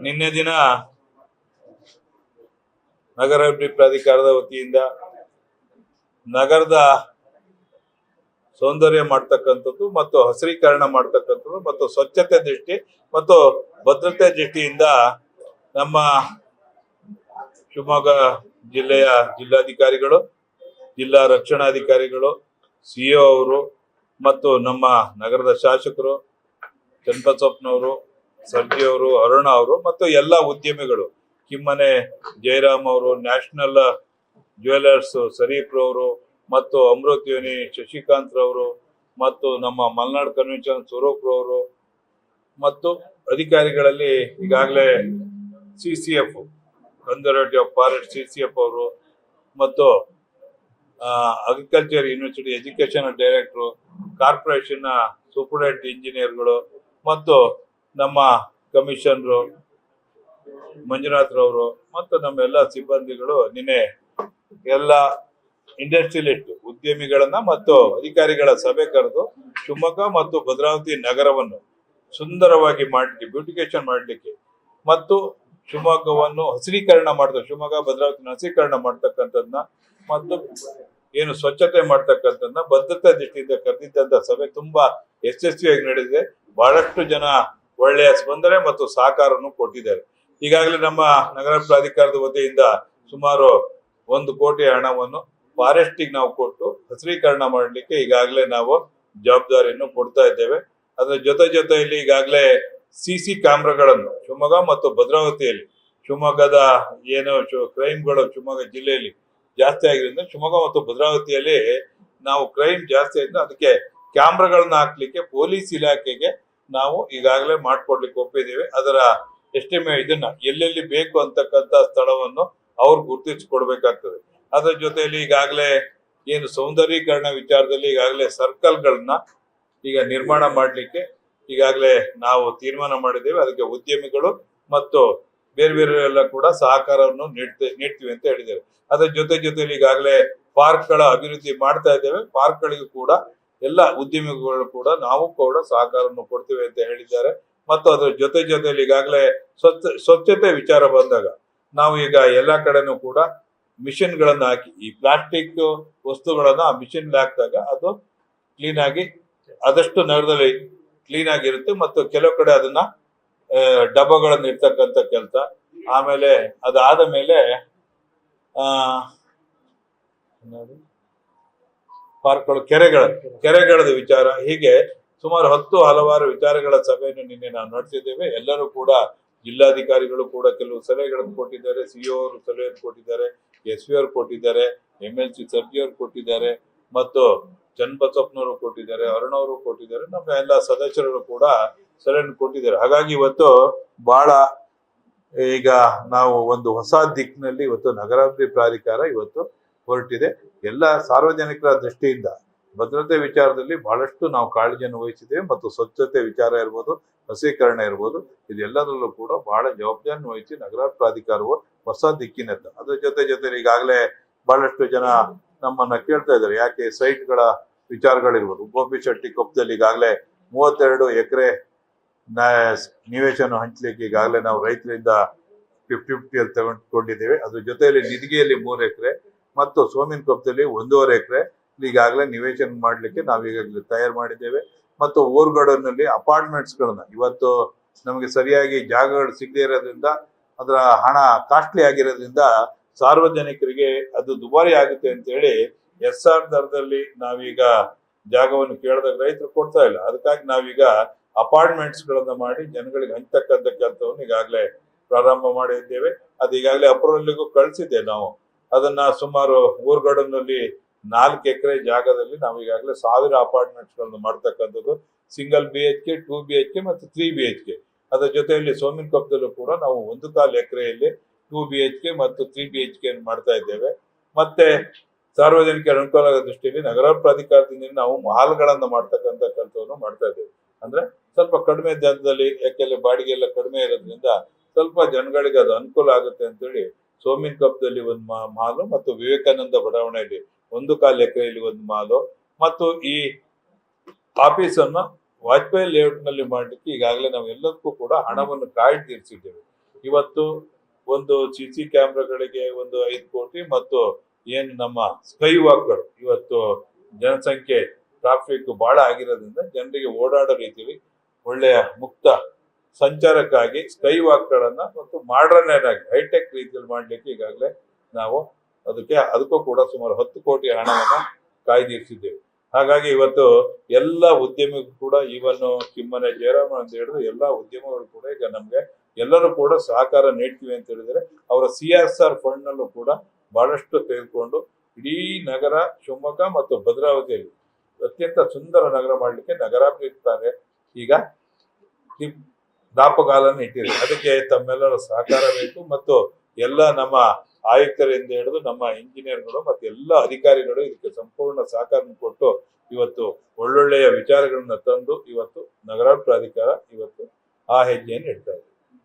ನಿನ್ನೆ ದಿನ ನಗರಾಭಿವೃದ್ಧಿ ಪ್ರಾಧಿಕಾರದ ವತಿಯಿಂದ ನಗರದ ಸೌಂದರ್ಯ ಮಾಡ್ತಕ್ಕಂಥದ್ದು ಮತ್ತು ಹಸಿರೀಕರಣ ಮಾಡ್ತಕ್ಕಂಥದ್ದು ಮತ್ತು ಸ್ವಚ್ಛತೆ ದೃಷ್ಟಿ ಮತ್ತು ಭದ್ರತೆ ದೃಷ್ಟಿಯಿಂದ ನಮ್ಮ ಶಿವಮೊಗ್ಗ ಜಿಲ್ಲೆಯ ಜಿಲ್ಲಾಧಿಕಾರಿಗಳು, ಜಿಲ್ಲಾ ರಕ್ಷಣಾಧಿಕಾರಿಗಳು, ಸಿಇಒ ಅವರು ಮತ್ತು ನಮ್ಮ ನಗರದ ಶಾಸಕರು ಚನ್ನಬಸಪ್ಪನವರು, ಸರ್ಜಿ ಅವರು, ಅರುಣ ಅವರು ಮತ್ತು ಎಲ್ಲ ಉದ್ಯಮಿಗಳು, ಕಿಮ್ಮನೆ ಜಯರಾಮ್ ಅವರು, ನ್ಯಾಷನಲ್ ಜ್ಯುವೆಲರ್ಸ್ ಶರೀಫ್ ರವರು ಮತ್ತು ಅಮೃತ್ ಯೋನಿ ಶಶಿಕಾಂತ್ ರವರು ಮತ್ತು ನಮ್ಮ ಮಲ್ನಾಡ್ ಕನ್ವೆನ್ಷನ್ ಸ್ವರೂಪ್ ರವರು ಮತ್ತು ಅಧಿಕಾರಿಗಳಲ್ಲಿ ಈಗಾಗಲೇ CCF ಕನ್ಸರ್ವೇಟಿವ್ ಫಾರೆಸ್ಟ್ CCF ಅವರು ಮತ್ತು agriculture university educational director, corporation superintendent ಇಂಜಿನಿಯರ್ಗಳು ಮತ್ತು ನಮ್ಮ ಕಮಿಷನರು ಮಂಜುನಾಥ್ ರವರು ಮತ್ತು ನಮ್ಮ ಎಲ್ಲ ಸಿಬ್ಬಂದಿಗಳು ನಿನ್ನೆ ಎಲ್ಲ ಇಂಡಸ್ಟ್ರಿಯಲಿಸ್ಟ್ ಉದ್ಯಮಿಗಳನ್ನ ಮತ್ತು ಅಧಿಕಾರಿಗಳ ಸಭೆ ಕರೆದು ಶಿವಮೊಗ್ಗ ಮತ್ತು ಭದ್ರಾವತಿ ನಗರವನ್ನು ಸುಂದರವಾಗಿ ಮಾಡಲಿಕ್ಕೆ, ಬ್ಯೂಟಿಫಿಕೇಶನ್ ಮಾಡಲಿಕ್ಕೆ ಮತ್ತು ಶಿವಮೊಗ್ಗವನ್ನು ಹಸಿರೀಕರಣ ಮಾಡ್ತಾರೆ, ಶಿವಮೊಗ್ಗ ಭದ್ರಾವತಿನ ಹಸಿರೀಕರಣ ಮಾಡ್ತಕ್ಕಂಥದ್ದನ್ನ ಮತ್ತು ಏನು ಸ್ವಚ್ಛತೆ ಮಾಡ್ತಕ್ಕಂಥದ್ದನ್ನ ಭದ್ರತಾ ದೃಷ್ಟಿಯಿಂದ ಕರೆದಿದ್ದಂತ ಸಭೆ ತುಂಬಾ ಯಶಸ್ವಿಯಾಗಿ ನಡೆದಿದೆ. ಬಹಳಷ್ಟು ಜನ ಒಳ್ಳೆಯ ಸ್ಪಂದನೆ ಮತ್ತು ಸಹಕಾರವನ್ನು ಕೊಟ್ಟಿದ್ದಾರೆ. ಈಗಾಗಲೇ ನಮ್ಮ ನಗರ ಪ್ರಾಧಿಕಾರದ ವತಿಯಿಂದ ಸುಮಾರು 1 ಕೋಟಿ ಹಣವನ್ನು ಫಾರೆಸ್ಟಿಗೆ ನಾವು ಕೊಟ್ಟು ಹಸಿರೀಕರಣ ಮಾಡಲಿಕ್ಕೆ ಈಗಾಗಲೇ ನಾವು ಜವಾಬ್ದಾರಿಯನ್ನು ಕೊಡ್ತಾ ಇದ್ದೇವೆ. ಅದರ ಜೊತೆಯಲ್ಲಿ ಈಗಾಗಲೇ CC ಕ್ಯಾಮ್ರಾಗಳನ್ನು ಶಿವಮೊಗ್ಗ ಮತ್ತು ಭದ್ರಾವತಿಯಲ್ಲಿ, ಶಿವಮೊಗ್ಗದ ಏನು ಕ್ರೈಮ್ಗಳು ಶಿವಮೊಗ್ಗ ಜಿಲ್ಲೆಯಲ್ಲಿ ಜಾಸ್ತಿ ಆಗಿರೋದ್ರಿಂದ ಶಿವಮೊಗ್ಗ ಮತ್ತು ಭದ್ರಾವತಿಯಲ್ಲಿ ನಾವು ಕ್ರೈಮ್ ಜಾಸ್ತಿ ಆಗಿದ್ರೆ ಅದಕ್ಕೆ ಕ್ಯಾಮ್ರಾಗಳನ್ನ ಹಾಕ್ಲಿಕ್ಕೆ ಪೊಲೀಸ್ ಇಲಾಖೆಗೆ ನಾವು ಈಗಾಗಲೇ ಮಾಡ್ಕೊಡ್ಲಿಕ್ಕೆ ಒಪ್ಪಿದ್ದೀವಿ. ಅದರ ಇದನ್ನ ಎಲ್ಲೆಲ್ಲಿ ಬೇಕು ಅಂತಕ್ಕಂಥ ಸ್ಥಳವನ್ನು ಅವ್ರು ಗುರುತಿಸಿಕೊಡ್ಬೇಕಾಗ್ತದೆ. ಅದರ ಜೊತೆಯಲ್ಲಿ ಈಗಾಗಲೇ ಏನು ಸೌಂದರ್ಯೀಕರಣ ವಿಚಾರದಲ್ಲಿ ಈಗಾಗಲೇ ಸರ್ಕಲ್ಗಳನ್ನ ಈಗ ನಿರ್ಮಾಣ ಮಾಡಲಿಕ್ಕೆ ಈಗಾಗಲೇ ನಾವು ತೀರ್ಮಾನ ಮಾಡಿದ್ದೇವೆ. ಅದಕ್ಕೆ ಉದ್ಯಮಿಗಳು ಮತ್ತು ಬೇರೆ ಎಲ್ಲ ಕೂಡ ಸಹಕಾರವನ್ನು ನೀಡ್ತೀವಿ ಅಂತ ಹೇಳಿದ್ದೇವೆ. ಅದರ ಜೊತೆಯಲ್ಲಿ ಈಗಾಗಲೇ ಪಾರ್ಕ್ಗಳ ಅಭಿವೃದ್ಧಿ ಮಾಡ್ತಾ ಇದ್ದೇವೆ. ಪಾರ್ಕ್ಗಳಿಗೂ ಕೂಡ ಎಲ್ಲ ಉದ್ಯಮಿಗಳು ಕೂಡ ನಾವು ಕೂಡ ಸಹಕಾರವನ್ನು ಕೊಡ್ತೀವಿ ಅಂತ ಹೇಳಿದ್ದಾರೆ. ಮತ್ತು ಅದರ ಜೊತೆಯಲ್ಲಿ ಈಗಾಗಲೇ ಸ್ವಚ್ಛತೆ ವಿಚಾರ ಬಂದಾಗ ನಾವು ಈಗ ಎಲ್ಲಾ ಕಡೆನೂ ಕೂಡ ಮಿಷನ್ ಗಳನ್ನ ಹಾಕಿ ಈ ಪ್ಲಾಸ್ಟಿಕ್ ವಸ್ತುಗಳನ್ನ ಆ ಮಿಷನ್ ಹಾಕಿದಾಗ ಅದು ಕ್ಲೀನ್ ಆಗಿ ಆದಷ್ಟು ನಗರದಲ್ಲಿ ಕ್ಲೀನ್ ಆಗಿರುತ್ತೆ. ಮತ್ತು ಕೆಲವು ಕಡೆ ಅದನ್ನ ಡಬ್ಬಗಳನ್ನ ಇರ್ತಕ್ಕಂಥ ಕೆಲಸ, ಆಮೇಲೆ ಅದಾದ ಮೇಲೆ ಪಾರ್ಕ್ಗಳು, ಕೆರೆಗಳದ ವಿಚಾರ, ಹೀಗೆ ಸುಮಾರು 10 ಹಲವಾರು ವಿಚಾರಗಳ ಸಭೆಯನ್ನು ನಿನ್ನೆ ನಾವು ನಡೆಸಿದ್ದೇವೆ. ಎಲ್ಲರೂ ಕೂಡ ಜಿಲ್ಲಾಧಿಕಾರಿಗಳು ಕೂಡ ಕೆಲವು ಸಲಹೆಗಳನ್ನು ಕೊಟ್ಟಿದ್ದಾರೆ, CEO ಅವರು ಸಲಹೆಯನ್ನು ಕೊಟ್ಟಿದ್ದಾರೆ, SP ಅವರು ಕೊಟ್ಟಿದ್ದಾರೆ, MLC ಸರ್ಜಿ ಅವರು ಕೊಟ್ಟಿದ್ದಾರೆ ಮತ್ತು ಚನ್ನಬಸಪ್ಪನವರು ಕೊಟ್ಟಿದ್ದಾರೆ, ಅರುಣ ಅವರು ಕೊಟ್ಟಿದ್ದಾರೆ, ನಮ್ಮ ಎಲ್ಲ ಸದಸ್ಯರು ಕೂಡ ಸಲಹೆಯನ್ನು ಕೊಟ್ಟಿದ್ದಾರೆ. ಹಾಗಾಗಿ ಇವತ್ತು ಬಹಳ ಈಗ ನಾವು ಒಂದು ಹೊಸ ದಿಕ್ಕಿನಲ್ಲಿ ಇವತ್ತು ನಗರಾಭಿವೃದ್ಧಿ ಪ್ರಾಧಿಕಾರ ಇವತ್ತು ಹೊರಟಿದೆ. ಎಲ್ಲ ಸಾರ್ವಜನಿಕರ ದೃಷ್ಟಿಯಿಂದ ಭದ್ರತೆ ವಿಚಾರದಲ್ಲಿ ಬಹಳಷ್ಟು ನಾವು ಕಾಳಜಿಯನ್ನು ವಹಿಸಿದ್ದೇವೆ ಮತ್ತು ಸ್ವಚ್ಛತೆ ವಿಚಾರ ಇರ್ಬೋದು, ಹಸಿರೀಕರಣ ಇರ್ಬೋದು, ಇದೆಲ್ಲದರಲ್ಲೂ ಕೂಡ ಬಹಳ ಜವಾಬ್ದಾರಿಯನ್ನು ವಹಿಸಿ ನಗರಾಭಿವೃದ್ಧಿ ಪ್ರಾಧಿಕಾರವು ಹೊಸ ದಿಕ್ಕಿನತ್ತ. ಅದ್ರ ಜೊತೆ ಈಗಾಗಲೇ ಬಹಳಷ್ಟು ಜನ ನಮ್ಮನ್ನ ಕೇಳ್ತಾ ಇದ್ದಾರೆ, ಯಾಕೆ ಸೈಟ್ಗಳ ವಿಚಾರಗಳಿರ್ಬೋದು. ಗೋಪಿಶೆಟ್ಟಿ ಕೊಪ್ಪದಲ್ಲಿ ಈಗಾಗಲೇ 32 ಎಕರೆ ನಿವೇಶನ ಹಂಚಲಿಕ್ಕೆ ಈಗಾಗಲೇ ನಾವು ರೈತರಿಂದ 50-50 ಅಲ್ಲಿ ತಗೊಂಡಿದ್ದೇವೆ. ಅದ್ರ ಜೊತೆಯಲ್ಲಿ ನಿಧಿಗೆಯಲ್ಲಿ 3 ಎಕರೆ ಮತ್ತು ಸೋಮಿನ ಕೊಪ್ಪದಲ್ಲಿ 1.5 ಎಕರೆ ಈಗಾಗಲೇ ನಿವೇಶನ ಮಾಡ್ಲಿಕ್ಕೆ ನಾವು ಈಗಾಗಲೇ ತಯಾರು ಮಾಡಿದ್ದೇವೆ. ಮತ್ತು ಊರುಗಡನಲ್ಲಿ ಅಪಾರ್ಟ್ಮೆಂಟ್ಸ್ ಗಳನ್ನ ಇವತ್ತು ನಮಗೆ ಸರಿಯಾಗಿ ಜಾಗಗಳು ಸಿಗದೇ ಇರೋದ್ರಿಂದ, ಅದರ ಹಣ ಕಾಸ್ಟ್ಲಿ ಆಗಿರೋದ್ರಿಂದ ಸಾರ್ವಜನಿಕರಿಗೆ ಅದು ದುಬಾರಿ ಆಗುತ್ತೆ ಅಂತ ಹೇಳಿ SR ದರದಲ್ಲಿ ನಾವೀಗ ಜಾಗವನ್ನು ಕೇಳಿದಾಗ ರೈತರು ಕೊಡ್ತಾ ಇಲ್ಲ. ಅದಕ್ಕಾಗಿ ನಾವೀಗ ಅಪಾರ್ಟ್ಮೆಂಟ್ಸ್ ಗಳನ್ನ ಮಾಡಿ ಜನಗಳಿಗೆ ಹಂಚತಕ್ಕಂಥ ಕೆಲಸವನ್ನು ಈಗಾಗಲೇ ಪ್ರಾರಂಭ ಮಾಡಿದ್ದೇವೆ. ಅದು ಈಗಾಗಲೇ ಅಪ್ರೂವಲ್ಗೂ ಕಳಿಸಿದ್ದೆ ನಾವು. ಅದನ್ನ ಸುಮಾರು ಊರುಗಡನಲ್ಲಿ 4 ಎಕರೆ ಜಾಗದಲ್ಲಿ ನಾವು ಈಗಾಗಲೇ 1000 ಅಪಾರ್ಟ್ಮೆಂಟ್ಸ್ ಗಳನ್ನು ಮಾಡ್ತಕ್ಕಂಥದ್ದು, ಸಿಂಗಲ್ BHK, 2 BHK ಮತ್ತು 3 BHK. ಅದರ ಜೊತೆಯಲ್ಲಿ ಸೋಮಿನ ಕೊಪ್ಪದಲ್ಲೂ ಕೂಡ ನಾವು 1.25 ಎಕರೆಯಲ್ಲಿ 2 BHK ಮತ್ತು 3 BHK ಮಾಡ್ತಾ ಇದ್ದೇವೆ. ಮತ್ತೆ ಸಾರ್ವಜನಿಕರ ಅನುಕೂಲ ದೃಷ್ಟಿಯಲ್ಲಿ ನಗರ ಪ್ರಾಧಿಕಾರದಿಂದ ನಾವು ಮಾಲ್ಗಳನ್ನ ಮಾಡ್ತಕ್ಕಂಥ ಕೆಲಸವನ್ನು ಮಾಡ್ತಾ ಇದ್ದೇವೆ. ಅಂದ್ರೆ ಸ್ವಲ್ಪ ಕಡಿಮೆ ದರದಲ್ಲಿ, ಯಾಕೆಂದ್ರೆ ಬಾಡಿಗೆ ಎಲ್ಲ ಕಡಿಮೆ ಇರೋದ್ರಿಂದ ಸ್ವಲ್ಪ ಜನಗಳಿಗೆ ಅದು ಅನುಕೂಲ ಆಗುತ್ತೆ ಅಂತೇಳಿ ಸೋಮಿನ ಕೊಪ್ಪದಲ್ಲಿ 1 ಮಾಲು ಮತ್ತು ವಿವೇಕಾನಂದ ಬಡಾವಣೆಯಲ್ಲಿ 1.25 ಎಕರೆಯಲ್ಲಿ 1 ಮಾಲು ಮತ್ತು ಈ ಆಫೀಸನ್ನು ವಾಜಪೇಯಿ ಲೇಔಟ್ ನಲ್ಲಿ ಮಾಡ್ಲಿಕ್ಕೆ ಈಗಾಗಲೇ ನಾವು ಎಲ್ಲದಕ್ಕೂ ಕೂಡ ಹಣವನ್ನು ಕಾಯ್ದಿರಿಸಿದ್ದೇವೆ. ಇವತ್ತು ಒಂದು CC ಕ್ಯಾಮ್ರಾಗಳಿಗೆ ಒಂದು 5 ಕೋಟಿ ಮತ್ತು ಏನು ನಮ್ಮ ಸ್ಕೈ ವಾಕ್ಗಳು ಇವತ್ತು ಜನಸಂಖ್ಯೆ ಟ್ರಾಫಿಕ್ ಬಹಳ ಆಗಿರೋದ್ರಿಂದ ಜನರಿಗೆ ಓಡಾಡೋ ರೀತಿಯಲ್ಲಿ ಒಳ್ಳೆಯ ಮುಕ್ತ ಸಂಚಾರಕ್ಕಾಗಿ ಸ್ಕೈ ವಾಕ್ಗಳನ್ನ ಮತ್ತು ಮಾಡರ್ನ್ ಆಗಿ ಹೈಟೆಕ್ ರೀತಿಯಲ್ಲಿ ಮಾಡ್ಲಿಕ್ಕೆ ಈಗಾಗಲೇ ನಾವು ಅದಕ್ಕೂ ಕೂಡ ಸುಮಾರು 10 ಕೋಟಿ ಹಣವನ್ನ ಕಾಯ್ದಿರಿಸಿದ್ದೇವೆ. ಹಾಗಾಗಿ ಇವತ್ತು ಎಲ್ಲ ಉದ್ಯಮಿಗಳು ಕೂಡ ಇವನ್ ಕಿಮ್ಮನೆ ಜಯರಾಮ ಅಂತ ಹೇಳಿದ್ರೆ ಎಲ್ಲ ಉದ್ಯಮಗಳು ಕೂಡ ಈಗ ನಮ್ಗೆ ಎಲ್ಲರೂ ಕೂಡ ಸಹಕಾರ ನೀಡ್ತೀವಿ ಅಂತ ಹೇಳಿದ್ರೆ ಅವರ CSR ಫಂಡ್ ನಲ್ಲೂ ಕೂಡ ಬಹಳಷ್ಟು ತೆಗೆದುಕೊಂಡು ಇಡೀ ನಗರ ಶಿವಮೊಗ್ಗ ಮತ್ತು ಭದ್ರಾವತಿಯಲ್ಲಿ ಅತ್ಯಂತ ಸುಂದರ ನಗರ ಮಾಡಲಿಕ್ಕೆ ನಗರಾಭಿವೃದ್ಧಿ ಕಾರ್ಯ ಈಗ ದಾಪಗಾಲನ್ನು ಇಟ್ಟಿದೆ. ಅದಕ್ಕೆ ತಮ್ಮೆಲ್ಲರ ಸಹಕಾರ ಬೇಕು ಮತ್ತು ಎಲ್ಲ ನಮ್ಮ ಆಯುಕ್ತರಿಂದ ಹಿಡಿದು ನಮ್ಮ ಇಂಜಿನಿಯರ್ಗಳು ಮತ್ತು ಎಲ್ಲ ಅಧಿಕಾರಿಗಳು ಇದಕ್ಕೆ ಸಂಪೂರ್ಣ ಸಹಕಾರ ಕೊಟ್ಟು ಇವತ್ತು ಒಳ್ಳೊಳ್ಳೆಯ ವಿಚಾರಗಳನ್ನ ತಂದು ಇವತ್ತು ನಗರಾಭಿವೃದ್ಧಿ ಪ್ರಾಧಿಕಾರ ಇವತ್ತು ಆ ಹೆಜ್ಜೆಯನ್ನು ಇಡ್ತಾ ಇದೆ.